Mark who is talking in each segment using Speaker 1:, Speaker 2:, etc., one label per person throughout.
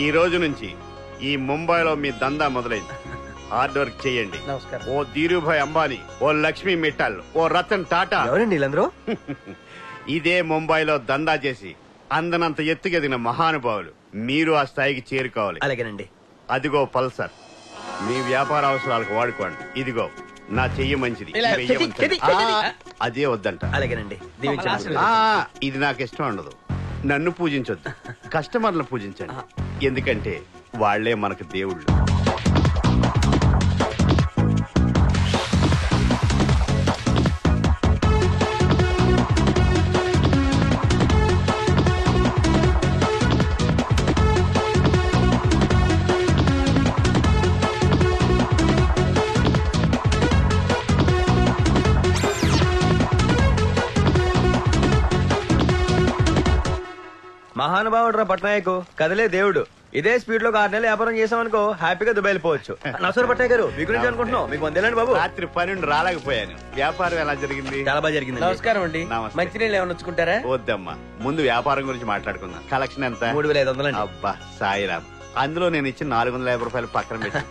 Speaker 1: ఈ రోజు నుంచి ఈ ముంబైలో మీ దందా మొదలైంది. హార్డ్ వర్క్ చేయండి. ఓ ధీరుభాయ్ అంబానీ, ఓ లక్ష్మీ మిట్టల్, ఓ రతన్ టాటా, ఇదే ముంబైలో దందా చేసి అందనంత ఎత్తుకెదిగిన మహానుభావులు. మీరు ఆ స్థాయికి చేరుకోవాలి.
Speaker 2: అలాగేనండి.
Speaker 1: అదిగో పల్సర్, మీ వ్యాపార అవసరాలకు వాడుకోండి. ఇదిగో నా చెయ్యి మంచిది, అదే వద్దంట.
Speaker 2: అలాగేనండి.
Speaker 1: ఇది నాకు ఇష్టం ఉండదు. నన్ను పూజించొద్దు, కస్టమర్లను పూజించండి. ఎందుకంటే వాళ్లే మనకు దేవుళ్ళు.
Speaker 2: మహానుభావుడు రా పట్నాయకు, కదలే దేవుడు. ఇదే స్పీడ్ లో 6 నెలలు వ్యాపారం చేసామనుకో హ్యాపీగా దుబాయ్ వెళ్ళిపోవచ్చు. నమస్కారం పట్నాయక్ గారు, మీ గురించి అనుకుంటున్నాం. మీకు వందేలండి బాబు.
Speaker 1: రాత్రి 12 రాలేకపోయాను. వ్యాపారం ఎలా జరిగింది?
Speaker 2: చాలా బాగా జరిగింది.
Speaker 3: నమస్కారం అండి. మంచినీళ్ళు ఏమైనా వచ్చుకుంటారా?
Speaker 1: వద్దమ్మా, ముందు వ్యాపారం గురించి మాట్లాడుకుందాం. కలెక్షన్ ఎంత?
Speaker 2: 3500.
Speaker 1: అబ్బా సాయిరామ్, అందులో నేను ఇచ్చిన 450 రూపాయలు పక్కన పెట్టి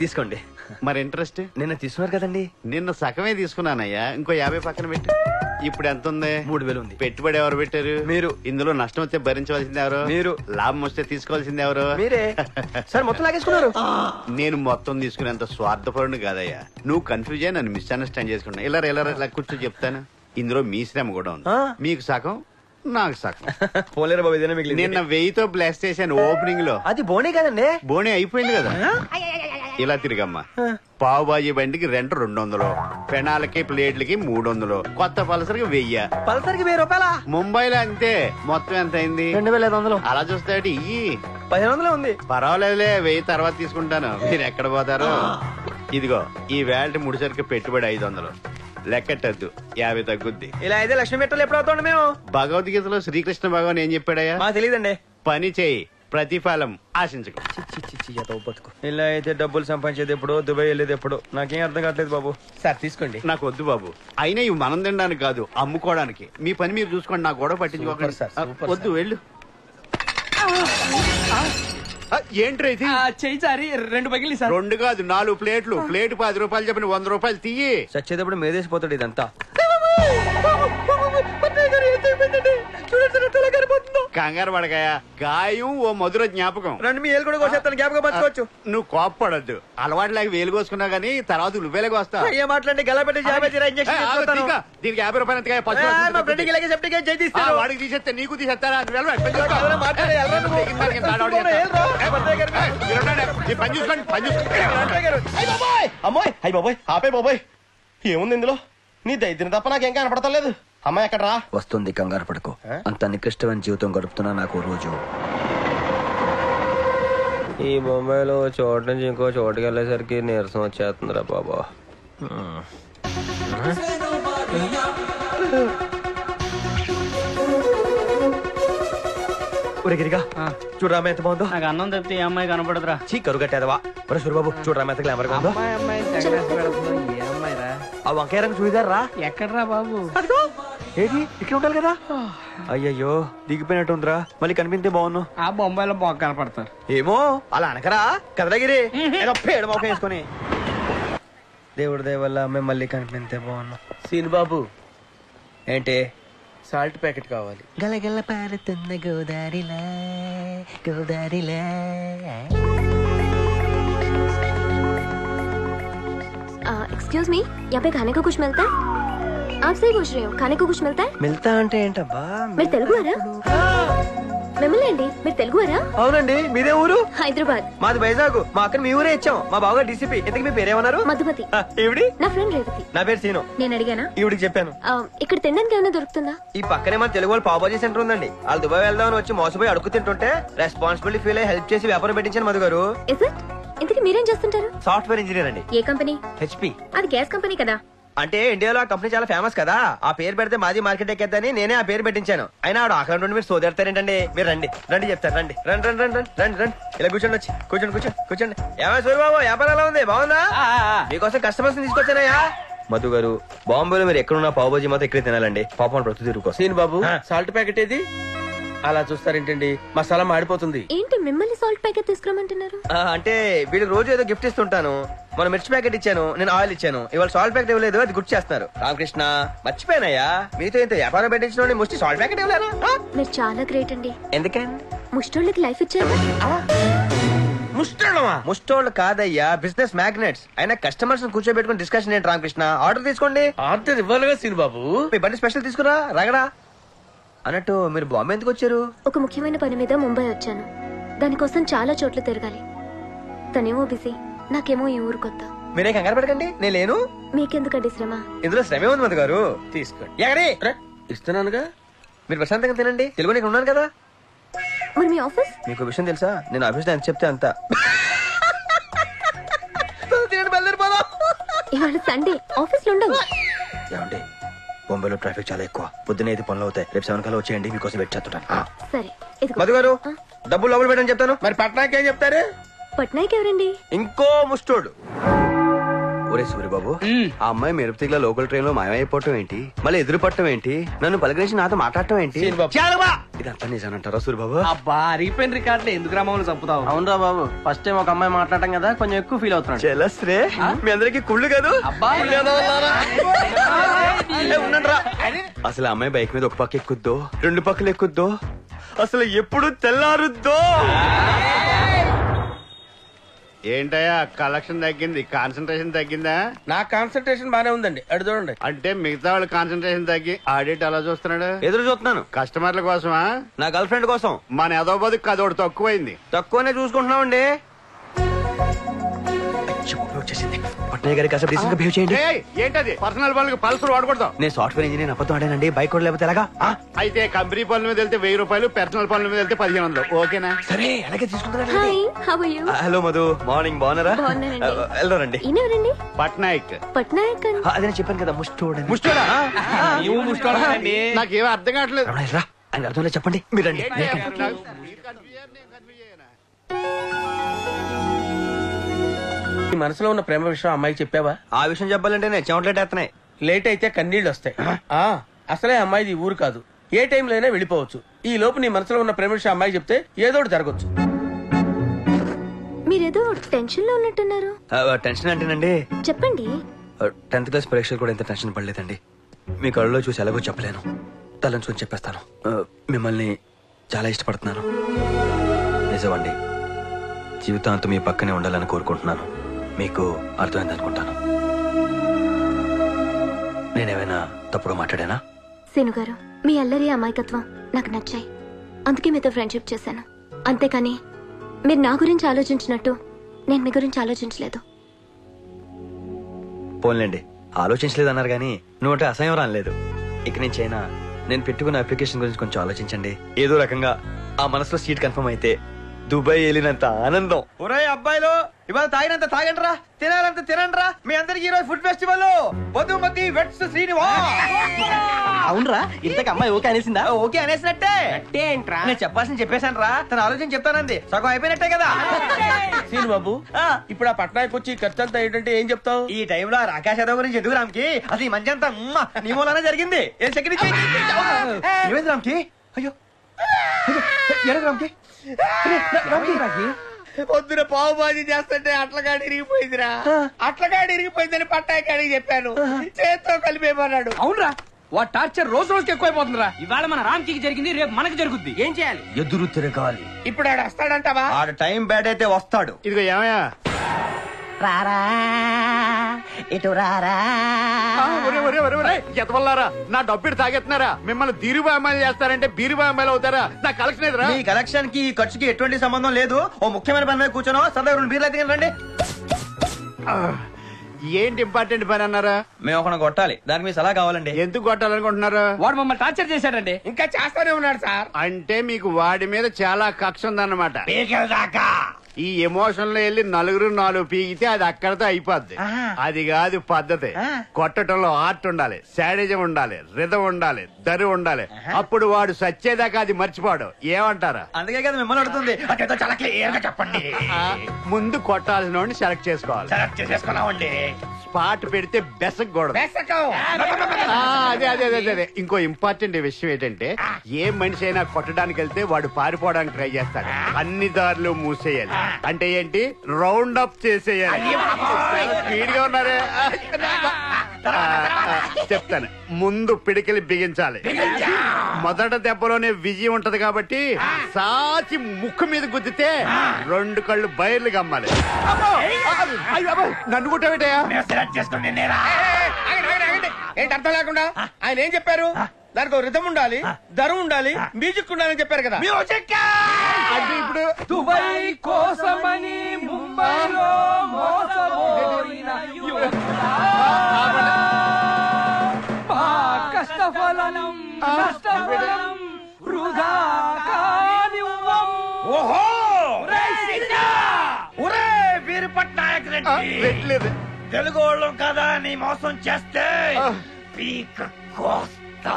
Speaker 2: తీసుకోండి.
Speaker 1: మరి ఇంట్రెస్ట్?
Speaker 2: నిన్న తీసుకున్నారు కదండి.
Speaker 1: నిన్న సగమే తీసుకున్నానయ్యా, ఇంకో 50 పక్కన పెట్టి. ఇప్పుడు ఎంత ఉంది?
Speaker 2: 3000 ఉంది.
Speaker 1: పెట్టుబడి ఎవరు పెట్టారు?
Speaker 2: మీరు.
Speaker 1: ఇందులో నష్టం వస్తే భరించవలసింది ఎవరు?
Speaker 2: మీరు.
Speaker 1: లాభం వస్తే తీసుకోవాల్సింది ఎవరు?
Speaker 2: మీరే. సార్ మొత్తం లాగేసుకున్నారు.
Speaker 1: నేను మొత్తం తీసుకునేంత స్వార్థపరుడు కాదయ్యా. నువ్వు కన్ఫ్యూజ్ అయ్యి నన్ను మిస్అండర్స్టాండ్ చేసుకున్నా. ఇలా కూర్చో చెప్తాను. ఇందులో మీ శ్రమ కూడా ఉంది. మీకు సగం, నాకు సగం.
Speaker 2: పోలేరు బాబు, ఇదేనా మిగిలింది?
Speaker 1: నిన్న 1000తో బ్లాస్ట్ చేశాను ఓపెనింగ్ లో.
Speaker 2: అది బోనే కదండి.
Speaker 1: బోనే అయిపోయింది కదా. ఇలా తిరిగమ్మా. పావు బాజీ బండికి రెంట్ 200, పెనాలకి ప్లేట్లకి 300, కొత్త పల్సర్కి 1000.
Speaker 2: పల్సర్కి 1000 రూపాయలా?
Speaker 1: ముంబైలో అంతే. మొత్తం ఎంత అయింది?
Speaker 2: 2500.
Speaker 1: అలా చూస్తాడు.
Speaker 2: 1500 ఉంది.
Speaker 1: పర్వాలేదులే, 1000 తర్వాత తీసుకుంటాను. మీరు ఎక్కడ పోతారు? ఇదిగో ఈ వేల్ట్ ముడిసరికి పెట్టుబడి 500. లెక్కట్టద్దు, 50 తగ్గుద్ది.
Speaker 2: ఇలా అయితే లక్ష్మీ మెట్టలు ఎప్పుడు అవుతాండి మేము?
Speaker 1: భగవద్గీతలో శ్రీకృష్ణ భగవాన్ ఏం చెప్పాడయ్యా?
Speaker 2: మాకు తెలియదండి.
Speaker 1: పని చేయి, ప్రతిఫలం ఆశించకు.
Speaker 2: ఇలా అయితే డబ్బులు సంపాదించేది ఎప్పుడు, దుబాయ్ వెళ్ళేది ఎప్పుడు? నాకేం అర్థం కావట్లేదు బాబు.
Speaker 3: సార్ తీసుకోండి.
Speaker 1: నాకు వద్దు బాబు. అయినా ఇవి మనం తినడానికి కాదు, అమ్ముకోవడానికి. మీ పని మీరు చూసుకోండి, నాకు గొడవ పట్టించుకోకండి. వద్దు, వెళ్ళు. ఏంట్రా ఇది?
Speaker 3: చెయ్యి సారి 2 పగిలి సార్.
Speaker 1: 2 కాదు, 4 ప్లేట్లు. ప్లేట్ 10 రూపాయలు చెప్పిన 100 రూపాయలు తీయి.
Speaker 2: చచ్చేటప్పుడు మేదేసిపోతాడు ఇదంతా.
Speaker 1: కంగారు పడకాయ, గాయం ఓ మధుర జ్ఞాపకం.
Speaker 2: రెండు మీ ఏలు కూడా కోసేస్తాను, జ్ఞాపకం పంచుకోవచ్చు.
Speaker 1: నువ్వు కోప్పడద్దు. అలవాటు లేక వేలు కోసుకున్నా గానీ తర్వాత నువ్వేలకు వస్తా.
Speaker 2: ఏ మాట్లాడి గలపెట్టి
Speaker 1: దీనికి 50 రూపాయలు వాడికి తీసేస్తే నీకు తీసేస్తారా? పని చూసుకోండి, పని చూసుకోండి.
Speaker 4: అమ్మాయి అయ్యి బాబోయ్, ఆపే బాబోయ్. ఏముంది ఇందులో? నీ దైద్యం తప్ప నాకేం కనపడతలేదు. అమ్మాయి ఎక్కడ రా?
Speaker 2: వస్తుంది, కంగారు పడుకో. అంత నికృష్టమైన జీవితం గడుపుతున్నా నాకు రోజు. ఈ బొంబాయిలో చోటు నుంచి ఇంకో చోటుకి వెళ్ళేసరికి నీరసం వచ్చేస్తుందిరా బాబా. చూడరామా ఎంత బాగుందో.
Speaker 3: నాకు అన్నం తప్పితే ఏ అమ్మాయి కనపడదురా.
Speaker 2: చీ కరు కట్టేదవా. సూర్యబాబు చూడరామా ఎంత గ్లామర్ గా ఉందో. ఆ వంకాయ రంగు చూడారు రా.
Speaker 3: ఎక్కడరా బాబు?
Speaker 2: ఏది ఇక్కడ ఉండాలి కదా. అయ్యయ్యో దిగిపోయినట్టుందిరా. మళ్ళీ కనిపిస్తే బాగున్నావు.
Speaker 3: ఆ బొంబాయిలో బాగా కనపడతారు.
Speaker 2: ఏమో అలా అనకరా కదలగిరి. ఏదో పేడు మొక్క వేసుకొని. దేవుడి దయ వల్ల అమ్మాయి మళ్ళీ కనిపిస్తే బాగున్నావు.
Speaker 3: సీన్ బాబు
Speaker 2: ఏంటి?
Speaker 3: సాల్ట్ ప్యాకెట్ కావాలి.
Speaker 2: గలగల పారుతున్న గోదారిలా గోదారిలా.
Speaker 5: एक्सक्यूज मी, यहाँ पे खाने को कुछ मिलता है? आप सही पूछ रहे हो, खाने को कुछ मिलता है?
Speaker 2: మిల్తా అంటే ఏంటబ్బా?
Speaker 5: మీరు తెలుగువారా? మిమ్మల్ని అండి, మీరు తెలుగువారా?
Speaker 2: అవునండి. మీదే ఊరు?
Speaker 5: హైదరాబాద్.
Speaker 2: మాది వైజాగ్. మా అక్కని మీ ఊరే ఇచ్చాం. మా బావగా డీసీపీ. ఇంతకీ మీ పేరేమన్నారు?
Speaker 5: మధుమతి.
Speaker 2: ఈవిడి?
Speaker 5: నా ఫ్రెండ్ రేవతి.
Speaker 2: నా పేరు సీను.
Speaker 5: నేను అడిగానా?
Speaker 2: ఈవిడికి చెప్పాను.
Speaker 5: ఇక్కడ తినడానికి ఏమైనా దొరుకుతుందా?
Speaker 2: ఈ పక్కనే మన తెలుగు వాళ్ళు పావుబాజీ సెంటర్ ఉందండి. వాళ్ళు దుబాయ్ వెళ్దామని వచ్చి మోసపోయి అడుగు తింటుంటే రెస్పాన్సిబిలిటీ ఫీల్ అయ్యి హెల్ప్ చేసి వ్యాపారం పెట్టించాను మధు గారు.
Speaker 5: Is it? ఇంతకీ మీరేం చేస్తుంటారు?
Speaker 2: సాఫ్ట్వేర్ ఇంజనీర్ అండి.
Speaker 5: ఏ కంపెనీ?
Speaker 2: హెచ్పి.
Speaker 5: అది గ్యాస్ కంపెనీ కదా.
Speaker 2: అంటే ఇండియాలో ఆ కంపెనీ చాలా ఫేమస్ కదా. ఆ పేరు పెడితే మాది మార్కెట్ ఎక్కేద్దని నేనే ఆ పేరు పెట్టించాను. అయినా ఆడు అక్కడ నుండి మీరు సోదెడతారేంటండి. మీరు రండి రండి చెప్తారు. రండి రండి రండి రండి రండి రండి. ఇలా కూర్చోండి, వచ్చి కూర్చోండి కూర్చోండి కూర్చోండి. ఏమైనా సూర్యబాబు వ్యాపారం ఎలా ఉంది? బాగుందా? మీకోసం కస్టమర్స్ తీసుకొచ్చానయ్యా. మధు గారు బాంబేలో మీరు ఎక్కడున్నా పావుబాజీ మాత్రం ఇక్కడే తినాలండి. పాపం ప్రతి తిరుగుకో.
Speaker 3: సీన్ బాబు సాల్ట్ ప్యాకెట్ ఏది? అలా చూస్తారేంటండి మసాలా మాడిపోతుంది.
Speaker 5: ఏంటి మిమ్మల్ని సాల్ట్ ప్యాకెట్ తీసుకురమ్మంటున్నారు?
Speaker 2: అంటే వీళ్ళు రోజు ఏదో గిఫ్ట్ ఇస్తుంటాను. మన మిర్చి ప్యాకెట్ ఇచ్చాను, నేను ఆయిల్ ఇచ్చాను, ఇవాళ సాల్ట్ ప్యాకెట్ ఇవ్వలేదు, అది గుర్తు చేస్తున్నారు. రామకృష్ణ మర్చిపోయినాయా, మీతో ఇంత వ్యాపారం పెట్టించిన ముష్టి సాల్ట్ ప్యాకెట్ ఇవ్వలేనా?
Speaker 5: మీరు చాలా గ్రేట్ అండి.
Speaker 2: ఎందుకండి?
Speaker 5: ముష్టోళ్ళకి లైఫ్ ఇచ్చారు.
Speaker 3: ముష్టోళ్ళమా?
Speaker 2: ముష్టోళ్ళు కాదయ్యా, బిజినెస్ మ్యాగ్నెట్స్. అయినా కస్టమర్స్ కూర్చోబెట్టుకుని డిస్కషన్ ఏంటి రామకృష్ణ? ఆర్డర్ తీసుకోండి.
Speaker 3: ఆర్డర్ ఇవ్వాలిగా సీన్ బాబు.
Speaker 2: మీ బండి స్పెషల్ తీసుకురా రగడా. అన్నట్టు మీరు బాంబే ఎందుకు వచ్చారు?
Speaker 5: ఒక ముఖ్యమైన పని మీద ముంబై వచ్చాను. దానికోసం చాలా చోట్ల తిరగాలి. తనేమో బిజీ, నాకేమో ఈ ఊరు కొత్త.
Speaker 2: మీరే కంగారు పడకండి, నేను లేను.
Speaker 5: మీకెందుకండి శ్రమ?
Speaker 2: ఇందులో శ్రమే ఉంది మధు గారు.
Speaker 3: తీసుకోండి.
Speaker 2: ఎక్కడి?
Speaker 3: ఇస్తున్నానుగా.
Speaker 2: మీరు ప్రశాంతంగా తినండి, తెలుగు ఇక్కడ ఉన్నాను కదా.
Speaker 5: మరి మీ ఆఫీస్?
Speaker 2: మీకు విషయం తెలుసా, నేను ఆఫీస్ లో ఎంత చెప్తే అంత. తినండి, బయలుదేరిపోదాం.
Speaker 5: ఇవాళ సండే ఆఫీస్ లో ఉండవు.
Speaker 2: ఏమండి, బొంబాయిలో ట్రాఫిక్ చాలా ఎక్కువ, పొద్దున 5 పనులు అవుతాయి. రేపు 7 కల్లా వచ్చేయండి, మీకోసం వెయిట్ చేస్తుంటాను.
Speaker 5: సరే ఇదిగో.
Speaker 2: మధు గారు డబ్బులు లోపల పెట్టని చెప్తాను.
Speaker 3: మరి పట్నాకి ఏం చెప్తారు?
Speaker 5: పట్నాయక్ ఎవరండి?
Speaker 2: ఇంకో ముస్టోడు. ఒరే సూర్యబాబు, ఆ అమ్మాయి మెరుపుతిగా లోకల్ ట్రైన్ లో మాయమైపోవటం ఏంటి, మళ్ళీ ఎదురు పట్టడం ఏంటి, నన్ను పలకరించి నాతో మాట్లాడటం ఏంటి? ఇదంతా నిజానంటారా సూర్యబాబు?
Speaker 3: అబ్బా అరిగిపోయిన రికార్డులు ఎందుకు రామని చంపుతావు? అవునరా బాబు, ఫస్ట్ టైం ఒక అమ్మాయి మాట్లాడటం కదా, కొంచెం ఎక్కువ ఫీల్ అవుతున్నాడు.
Speaker 2: చెలస్రే, మీ అందరికి కుళ్ళు కాదు. ఉండండిరా. అసలు ఆ అమ్మాయి బైక్ మీద ఒక పక్క ఎక్కుద్దో, 2 పక్కలు ఎక్కుద్దో, అసలు ఎప్పుడు తెల్లారుద్దో.
Speaker 1: ఏంటయ్యా కలెక్షన్ తగ్గింది, కాన్సన్ట్రేషన్ తగ్గిందా?
Speaker 3: నా కాన్సన్ట్రేషన్ బానే ఉందండి, అడు చూడండి.
Speaker 1: అంటే మిగతా వాళ్ళు కాన్సన్ట్రేషన్ తగ్గి ఆడిట్ అలా చూస్తున్నాడు.
Speaker 2: ఎదురు చూస్తున్నాను.
Speaker 1: కస్టమర్ల కోసమా?
Speaker 2: నా గర్ల్ ఫ్రెండ్ కోసం.
Speaker 1: మన ఎదో బతుకు అదొకటి తక్కువైంది.
Speaker 2: తక్కువనే చూసుకుంటున్నామండి. వచ్చేసింది. పట్నాయ్ గారి కాసేపు డీసెంట్ గా బిహేవ్ చేయండి.
Speaker 1: ఏయ్, ఏంటది పర్సనల్ పనులకు పల్సర్ వాడకూడదు.
Speaker 2: నేను సాఫ్ట్వేర్ ఇంజనీర్, అబద్ధం ఆడానండి. బైక్ కూడా లేకపోతే ఎలాగా?
Speaker 1: అయితే కంపెనీ పనుల మీద వెళ్తే 1000 రూపాయలు, పర్సనల్ పనుల మీద వెళ్తే 1500. ఓకేనా?
Speaker 2: సరే అలాగే తీసుకుంటారా?
Speaker 5: Hi, how are you?
Speaker 2: Hello Madhu, morning. బాగున్నారా?
Speaker 5: బాగున్నానండి.
Speaker 2: వెళ్దారండి.
Speaker 5: ఈయన ఎవరండి?
Speaker 1: పట్నాయక్.
Speaker 5: పట్నాయక్ అని.
Speaker 2: అదే నేను చెప్పాను కదా, ముస్టోడు.
Speaker 1: ముష్టోడా?
Speaker 3: నువ్వు ముష్టోళ్ళండి.
Speaker 1: నాకేమో అర్థం కావట్లేదు.
Speaker 2: రా, ఆయన అర్థం లేదు, చెప్పండి. మీరు రండి.
Speaker 1: ఏంటయ్యా, మీరు కన్ఫ్యూజ్ అయ్యారు, నేను కన్ఫ్యూజ్ అయ్యానా?
Speaker 3: నీ మనసులో ఉన్న ప్రేమ విషయం అమ్మాయికి చెప్పావా?
Speaker 2: ఆ విషయం చెప్పాలంటే నేను చెమటలేటేస్తున్నాయి.
Speaker 3: లేట్ అయితే కన్నీళ్ళు వస్తాయి. అసలే అమ్మాయిది ఊరు కాదు, ఏ టైంలో అయినా వెళ్ళిపోవచ్చు. ఈ లోపు నీ మనసులో ఉన్న ప్రేమ విషయం అమ్మాయికి చెప్తే ఏదో ఒకటి జరగచ్చు.
Speaker 5: మీరేదో టెన్షన్ లో ఉన్నట్టున్నారు.
Speaker 2: టెన్షన్ అంటేనండి,
Speaker 5: చెప్పండి.
Speaker 2: 10th క్లాస్ పరీక్షలు కూడా ఎంత టెన్షన్ పడలేదండి. మీ కళ్ళలో చూసి ఎలాగో చెప్పలేను, తలంచుకొని చెప్పేస్తాను. మిమ్మల్ని చాలా ఇష్టపడుతున్నాను. నిజమండి, జీవితాంతం మీ పక్కనే ఉండాలని కోరుకుంటున్నాను. మీకు అర్థమైంది అనుకుంటాను. నేనేమైనా తప్పుగా మాట్లాడానా?
Speaker 5: సీను గారు, మీ అల్లరి అమాయకత్వం నాకు నచ్చాయి, అందుకే మీతో ఫ్రెండ్షిప్ చేశాను. అంతేకాని మీరు నా గురించి ఆలోచించినట్టు నేను మీ గురించి ఆలోచించలేదు.
Speaker 2: పోన్లేండి, ఆలోచించలేదు అన్నారు కానీ నువ్వు అంటే అసహ్యం రాలేదు. ఇక నుంచి అయినా నేను పెట్టుకున్న అప్లికేషన్ గురించి కొంచెం ఆలోచించండి. ఏదో రకంగా ఆ మనసులో సీట్ కన్ఫర్మ్ అయితే దుబాయ్ వెళ్ళినంత ఆనందం. ఒరే అబ్బాయిలు, ఇవాళ తాగినంత తాగండిరా, తినాలంత తినండిరా. మీ అందరికి ఈ రోజు food festival. Madhumathi weds Srinivas.
Speaker 4: అవునరా, ఇంతకు అమ్మాయి ఓకే అనేసిందా?
Speaker 2: ఓకే అనేసినట్టే.
Speaker 3: ఏంట్రా?
Speaker 2: నేను చెప్పాల్సింది చెప్పేశాను రా, తన ఆలోచన చెప్తానంది. సగం అయిపోయినట్టే కదా.
Speaker 3: సీను బాబు, ఇప్పుడు ఆ పట్నాయక్ వచ్చి ఖర్చు అంతా ఏంటంటే ఏం చెప్తావు?
Speaker 2: ఈ టైంలో రాకేష్ యాదవ్ గురించి ఎందుకు రామ్కి? అసలు ఈ మంచి అంతా నీ మూలానే జరిగింది. ఏం సెకండ్ ఏమైంది రామ్కి? అయ్యో రామ్కి,
Speaker 3: పొద్దున పావు బాజీ చేస్తుంటే అట్లగాడి ఇరిగిపోయిందిరా. అట్లగాడి ఇరిగిపోయిందని పట్టాయి కాడికి చెప్పాను, చేత్తో కలిపేమన్నాడు.
Speaker 6: అవునరా, వాడు టార్చర్ రోజు రోజుకి ఎక్కువైపోతుందిరా. ఇవాళ మన రామ్కి జరిగింది, రేపు మనకి జరుగుద్ది. ఏం చేయాలి?
Speaker 2: ఎదురు తిరగాలి.
Speaker 3: ఇప్పుడు ఆడు వస్తాడంటావా?
Speaker 2: ఆడ టైం బ్యాడ్ అయితే వస్తాడు.
Speaker 1: ఇదిగో ఏమయ్యా,
Speaker 4: రారా ఇటు రారా.
Speaker 1: ఎతవల్లారా, నా డబ్బు తాగెత్తున్నారా? మిమ్మల్ని దీరుబా అమ్మాయిలు చేస్తారంటే బీరుబా అమ్మాయిలు అవుతారా? నా కలెక్షన్ ఎదురా?
Speaker 2: మీ కలెక్షన్ కి ఖర్చుకి ఎటువంటి సంబంధం లేదు. ఓ ముఖ్యమైన పని మీద కూర్చోను, సరదా 2 బీర్లు అయితే రండి.
Speaker 1: ఏంటి ఇంపార్టెంట్ పని అన్నారా?
Speaker 2: మేము ఒక కొట్టాలి, దానికి మీ సలహా కావాలండి.
Speaker 1: ఎందుకు కొట్టాలనుకుంటున్నారు?
Speaker 6: వాడు మమ్మల్ని టార్చర్ చేశాడండి.
Speaker 3: ఇంకా చేస్తానే ఉన్నాడు సార్.
Speaker 1: అంటే మీకు వాడి మీద చాలా కక్ష ఉందన్నమాట. ఈ ఎమోషన్ లో వెళ్ళి నలుగురు నాలుగు పీకితే అది అక్కడతో అయిపోద్ది. అది కాదు పద్ధతి. కొట్టడంలో ఆర్ట్ ఉండాలి, శాడిజం ఉండాలి, రిధం ఉండాలి, దరి ఉండాలి. అప్పుడు వాడు సచ్చేదాకా అది మర్చిపోడు. ఏమంటారా?
Speaker 2: అందుకే కదా మిమ్మల్ని అడుగుతుంది. చాలా క్లియర్ గా చెప్పండి.
Speaker 1: ముందు కొట్టాల్సిన వాడిని సెలెక్ట్ చేసుకోవాలి.
Speaker 2: సెలెక్ట్ చేసేసుకున్నామండి.
Speaker 1: స్పాట్ పెడితే బెసకూడదు. అదే అదే అదే అదే. ఇంకో ఇంపార్టెంట్ విషయం ఏంటంటే ఏ మనిషి అయినా కొట్టడానికి వెళ్తే వాడు పారిపోవడానికి ట్రై చేస్తాడు. అన్ని దారులు మూసేయాలి. అంటే ఏంటి? రౌండ్ అప్ చేసేయాలి. స్పీడ్ గా ఉన్నారే. చెప్తాను. ముందు పిడికిలి బిగించాలి. మొదట దెబ్బలోనే విజయం ఉంటది కాబట్టి సాచి ముక్కు మీద గుద్దితే 2 కళ్ళు బయర్లు గమ్మాలి. నన్ను కుట్టబెట్టయా?
Speaker 3: ఏంటి అర్థం లేకుండా ఆయన ఏం చెప్పారు? దానికి ఒక రిథం ఉండాలి, దరం ఉండాలి, మ్యూజిక్ ఉండాలని చెప్పారు కదా.
Speaker 1: అంటే ఇప్పుడు
Speaker 6: దుబాయ్ కోసమని ముంబైలో మోసపోయిన యువకుడా, మా కష్టఫలం నష్టఫలం వృధా కానివ్వం.
Speaker 2: ఓహో
Speaker 6: ఒరే వీరు పట్నాయక్ రెడ్డి,
Speaker 1: పెట్టలేదు.
Speaker 2: తెలుగు వాళ్ళం కదా నీ మోసం చేస్తే పీక కోస్తా.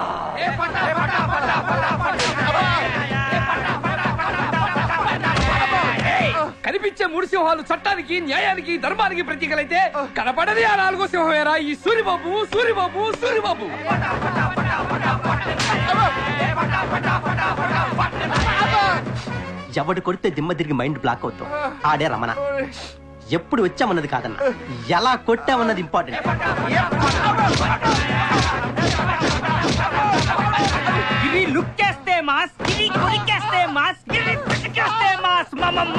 Speaker 6: కనిపించే 3 సింహాలు చట్టానికి, న్యాయానికి, ధర్మానికి ప్రతీకలైతే కనపడది ఆ 4వ సింహమేరా ఈ సూరిబాబు. సూరిబాబు సూరిబాబు
Speaker 7: ఎవడు కొడితే దిమ్మ తిరిగి మైండ్ బ్లాక్ అవుతాం. ఆడే రమణ. ఎప్పుడు వచ్చామన్నది కాదన్న, ఎలా కొట్టామన్నది ఇంపార్టెంట్.
Speaker 6: ఇవి లుక్ చేస్తే మాస్, ఇవి కొరికేస్తే మాస్, ఇవి పిసికేస్తే మాస్. మాస్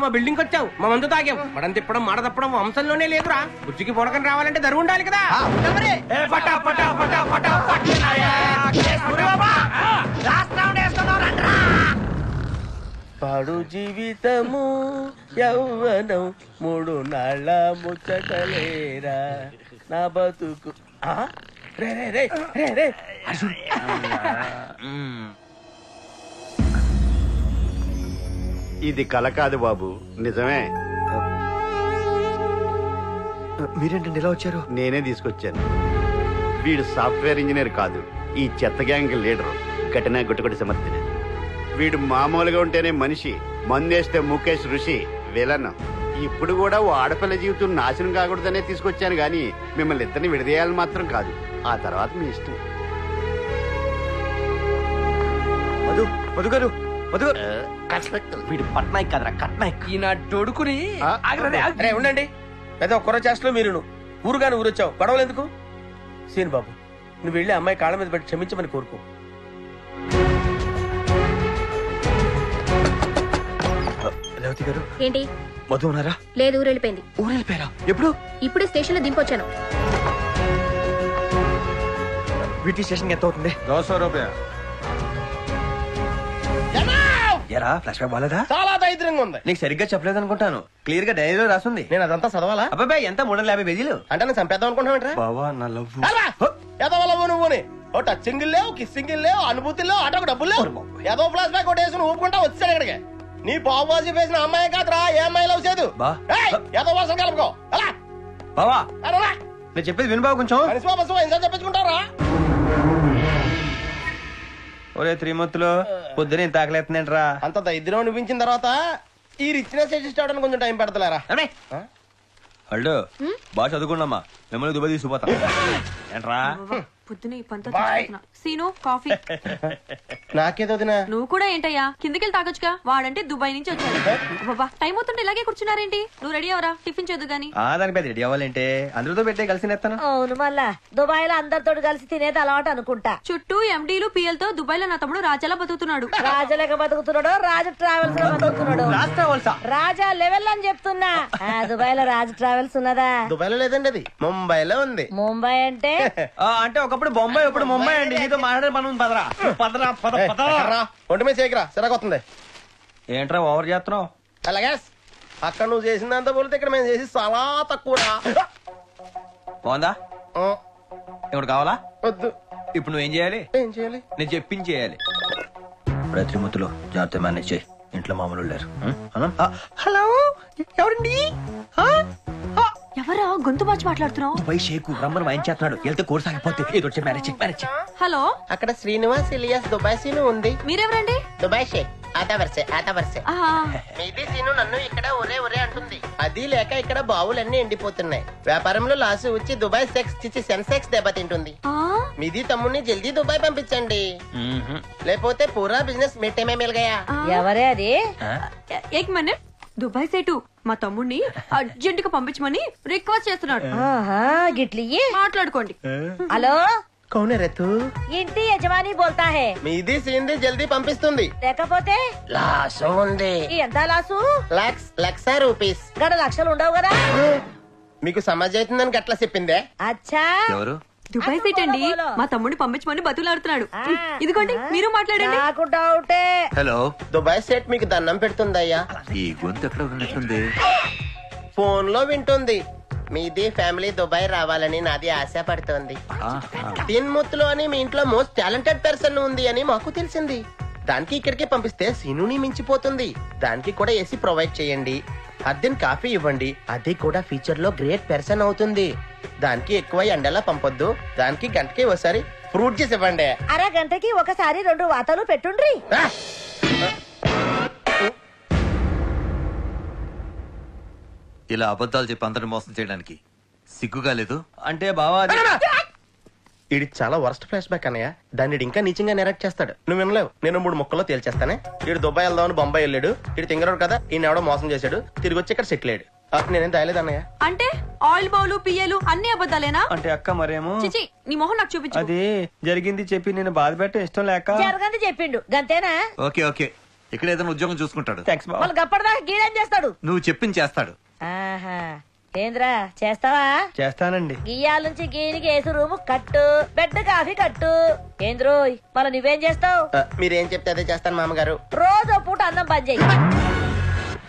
Speaker 3: మా బిల్డింగ్ వచ్చావు, మా మందు తాగాం. మడం తిప్పడం మాట తప్పడం వంశంలోనే లేదురా. బుజ్జికి పొడకని రావాలంటే దరువు ఉండాలి కదా. పాడు జీవితము యౌవనం 3 నాళ్ళ ముచ్చటలేరా నా బతుకు. రే రే రే రే రే
Speaker 1: ఇది కల కాదు బాబు, నిజమే.
Speaker 2: మీరేంటండి ఇలా వచ్చారు?
Speaker 1: నేనే తీసుకొచ్చాను. వీడు సాఫ్ట్వేర్ ఇంజనీర్ కాదు, ఈ చెత్త గ్యాంగ్ లీడరు, ఘటన గుట్టుకొట్టి సమర్థిన. వీడు మామూలుగా ఉంటేనే మనిషి, మందేస్తే ముఖేష్ ఋషి విలన్. ఇప్పుడు కూడా ఓ ఆడపిల్ల జీవితం నాశనం కాకూడదనే తీసుకొచ్చాను గాని మిమ్మల్ని ఇద్దరిని విడదీయాలని మాత్రం కాదు. ఆ తర్వాత మీ ఇష్టం.
Speaker 2: మధు మధు గారు, మధు గారు.
Speaker 7: వీడు పట్నాయక్ కదరా, కట్నాయక్.
Speaker 6: ఈయన డొడుకుని
Speaker 3: అరే ఉండండి. పెద్ద ఒక్కరో చేస్తలో మీరు ఊరుగానే ఊరొచ్చావు, గొడవలు ఎందుకు? సీన్ బాబు, నువ్వు వెళ్ళి అమ్మాయి కాళ్ళ మీద పెట్టి క్షమించమని కోరుకో.
Speaker 2: రేవతి గారు,
Speaker 5: ఏంటి?
Speaker 2: మధు ఉన్నారా?
Speaker 5: లేదు, ఊరు వెళ్ళిపోయింది.
Speaker 2: ఊరు వెళ్ళిపోయారా? ఎప్పుడు?
Speaker 5: ఇప్పుడే స్టేషన్ లో దింపొచ్చాను.
Speaker 2: వీటి స్టేషన్ ఎంత అవుతుంది?
Speaker 4: 200 రూపాయలు.
Speaker 2: ఎరా ఫ్లాష్ బ్యాక్ బాలేదా?
Speaker 4: చాలా దైద్యంగా ఉంది.
Speaker 2: నీకు సరిగ్గా చెప్పలేదు అనుకుంటాను. క్లియర్ గా డైరీలో రాసుంది.
Speaker 4: నేను అదంతా చదవాలా?
Speaker 2: అబ్బాయి ఎంత 350 పేజీలు.
Speaker 4: అంటే నేను చంపేద్దాం అనుకుంటున్నావు?
Speaker 2: బావా నా లవ్.
Speaker 4: ఎదవలవు నువ్వుని. ఓ టచ్చింగ్ లేవు, కిస్సింగ్ లేవు, అనుభూతి లేవు, ఆటోకు డబ్బులు లేవు. ఏదో ఫ్లాష్ బ్యాక్ ఒకటి వేసుకుని ఊపుకుంటా వచ్చాడు ఇక్కడికి. నీ బాబుజీ వేసిన అమ్మాయి కాదురా, ఏ అమ్మాయి లవ్ చేయదు. ఏదో వర్షం కలుపుకో. అలా
Speaker 2: బావా నేను చెప్పేది విను బాబు కొంచెం.
Speaker 4: ఎంత చెప్పించుకుంటారా?
Speaker 2: ఒరే త్రిమూర్తులు, పొద్దున ఇంత ఆకలేస్తుందేంట్రా?
Speaker 4: అంత దరిద్రం అనిపించిన తర్వాత ఈ రిచ్నెస్ అడ్జస్ట్ అవడానికి కొంచెం టైం పెడతలేరా?
Speaker 2: హలో బాగా చదువుకున్నామా, మిమ్మల్ని దుబాయ్ తీసుకుపోతా. ఏంట్రా
Speaker 8: పొద్దున ఈ పంత సీను కాఫీ.
Speaker 4: నాకేదో వదినా.
Speaker 8: నువ్వు కూడా ఏంటయ్యా కిందకెళ్ళి తాగొచ్చుగా. వాడంటే దుబాయ్ నుంచి వచ్చాడు. బాబా టైం అవుతుంటే ఇలాగే కూర్చున్నారేంటి? నువ్వు రెడీ అవరా, టిఫిన్ చేద్దు గాని.
Speaker 2: దానికి పెద్ద రెడీ అవ్వాలంటే అందరితో పెట్టే కలిసి నేస్తాను.
Speaker 9: అవును, మళ్ళా దుబాయ్ లో అందరితో కలిసి తినేది అలవాటు అనుకుంటా.
Speaker 8: చుట్టూ ఎండీలు పిఎల్ తో దుబాయ్ లో నా తమ్ముడు రాజాలా బతుకుతున్నాడు.
Speaker 9: రాజాలేక బతుకుతున్నాడు, రాజు ట్రావెల్స్ లో బతుకుతున్నాడు. రాజా లెవెల్ అని చెప్తున్నా. దుబాయ్ లో రాజు ట్రావెల్స్ ఉన్నదా?
Speaker 4: దుబాయ్ లో లేదండి, అది ముంబైలో ఉంది.
Speaker 9: ముంబై అంటే
Speaker 2: అంటే ఒకప్పుడు బొంబాయి, ఇప్పుడు ముంబై అండి. నీతో మాట్లాడే పని ఉంది. పదరా పదరా పద పదరా.
Speaker 4: ఒంటి మీద చేయకరా, సిరగొస్తుంది.
Speaker 2: ఏంట్రా ఓవర్ చేస్తున్నావు?
Speaker 4: అలాగే అక్కడ నువ్వు చేసిందంతా పోలితే ఇక్కడ మేము చేసి చాలా తక్కువ.
Speaker 2: బాగుందా? ఇప్పుడు కావాలా?
Speaker 4: వద్దు,
Speaker 2: ఇప్పుడు నువ్వేం చేయాలి?
Speaker 4: ఏం చేయాలి?
Speaker 2: నేను చెప్పించేయాలి. రాత్రిమూర్తిలో జాగ్రత్త మేనేజ్ చేయి. ఇంట్లో మామూలు లేరు. హలో, ఎవరండి?
Speaker 8: ఎవరా గొంతు మార్చి మాట్లాడుతున్నావు?
Speaker 2: దుబాయ్ షేకు రమ్మని వాయించేస్తున్నాడు. వెళ్తే కోర్స్ ఆగిపోతే ఏదో వచ్చి మేనేజ్.
Speaker 8: హలో,
Speaker 4: అక్కడ శ్రీనివాస్ ఇలియాస్ దుబాయ్ సీను ఉంది.
Speaker 8: మీరెవరండి?
Speaker 4: దుబాయ్ షేక్ ఆతా వరసే.
Speaker 8: ఆహా.
Speaker 4: మీది సీను నన్ను ఇక్కడ ఒరే అంటుంది. అది లేక ఇక్కడ బావులన్నీ ఎండిపోతున్నాయి. వ్యాపారంలో లాసు వచ్చి దుబాయ్ సెన్సెక్స్ దెబ్బతింటుంది.
Speaker 8: ఆ?
Speaker 4: మీది తమ్ముడిని జల్దీ దుబాయ్ పంపించండి, లేకపోతే పూరా బిజినెస్ మిట్టేమే మిల్ గయా.
Speaker 9: ఎవరే అది?
Speaker 8: ఏక్ మినిట్. దుబాయ్ సేటు మా తమ్ముడిని అర్జెంట్ గా పంపించమని రిక్వెస్ట్ చేస్తున్నాడు.
Speaker 9: ఆహా, గిట్లియ్యి
Speaker 8: మాట్లాడుకోండి.
Speaker 9: హలో,
Speaker 4: కౌనే రేతు?
Speaker 9: ఇంటి యజమాని బోల్తా హే.
Speaker 4: మీది సీన్ది జల్దీ పంపిస్తుంది.
Speaker 9: లేకపోతే
Speaker 4: లాసు ఉంది.
Speaker 9: ఎంత లాసు?
Speaker 4: లక్ష రూపీస్.
Speaker 9: గడ లక్షలు ఉండవు కదా.
Speaker 4: మీకు సమాజ్ అవుతుందని గట్లా చెప్పిందే.
Speaker 9: అచ్చా,
Speaker 2: ఎవరు?
Speaker 8: దుబాయ్ సేట్ అండి మా తమ్ముడిని పంపించమని బతులాడుతున్నాడు. ఇదిగోండి మీరు మాట్లాడండి.
Speaker 9: నాకు డౌటే.
Speaker 2: హలో,
Speaker 4: దుబాయ్ సెట్ మీకు దండం పెడుతుందయ్యా.
Speaker 2: ఈ గొంతు ఎక్కడ ఉన్నట్టుంది?
Speaker 4: ఫోన్ లో వింటుంది. మీది ఫ్యామిలీ దుబాయ్ రావాలని నాది ఆశ పడుతోంది. తిన్ముత్తులో అని మీ ఇంట్లో మోస్ట్ టాలెంటెడ్ పర్సన్ ఉంది అని మాకు తెలిసింది. దానికి ఇక్కడికి పంపిస్తే సీనుని మించిపోతుంది. దానికి కూడా ఏసీ ప్రొవైడ్ చేయండి, అద్దెన్ కాఫీ ఇవ్వండి. అది కూడా ఫ్యూచర్ లో గ్రేట్ పర్సన్ అవుతుంది. దానికి ఎక్కువ ఎండలా పంపొద్దు. దానికి గంటకి ఒకసారి ఫ్రూట్ జ్యూస్ ఇవ్వండి.
Speaker 9: అరగంటకి ఒకసారి 2 వాతలు పెట్టుండ్రి.
Speaker 10: ఇలా అబద్ధాలు చెప్పి అందరిని మోసం చేయడానికి సిగ్గుగా లేదు?
Speaker 2: అంటే బావా
Speaker 4: ఇది చాలా వర్స్ట్ ఫ్లాష్ బ్యాక్ అన్నయ్య. దాన్ని ఇంకా నీచంగా నెరెక్ట్ చేస్తాడు. నువ్వు వినలేవు. నేను 3 ముక్కల్లో తేల్చేస్తానే. ఇడు దుబాయ్ వెళ్దామని బొంబాయి వెళ్ళాడు. ఇడు తింగరాడు కదా, ఈయన ఎవడో మోసం చేశాడు. తిరిగి వచ్చి ఇక్కడ సెటిల్ అయ్యాడు. నేనేం దాయలేదు అన్నయ్య.
Speaker 8: అంటే ఆయిల్ బౌలు పియ్యలు అన్ని అబద్ధాలేనా?
Speaker 2: అంటే అక్క మరేమో
Speaker 8: చిచి, నీ మొహం నాకు చూపించు.
Speaker 2: అది జరిగింది చెప్పి నేను బాధ పెట్ట ఇష్టం లేక.
Speaker 9: జరగంది చెప్పిండు గంతేనా?
Speaker 10: ఓకే ఓకే, ఇక్కడ ఏదైనా ఉద్యోగం చూసుకుంటాడు.
Speaker 2: థాంక్స్ బావ.
Speaker 9: వాళ్ళు గప్పడదా గీడేం చేస్తాడు?
Speaker 10: నువ్వు చెప్పింది చేస్తాడు.
Speaker 9: ఆహా, ఏంద్రా చేస్తావా?
Speaker 2: చేస్తానండి.
Speaker 9: గియ్యాల నుంచి గీనికి ఏసు రూము కట్టు, బెడ్ కాఫీ కట్టు. ఏంద్రోయ్ మళ్ళీ నువ్వేం చేస్తావు?
Speaker 4: మీరేం చెప్తే అదే చేస్తాను మామగారు.
Speaker 9: రోజు పూట అన్నం బంద్ చెయ్యి.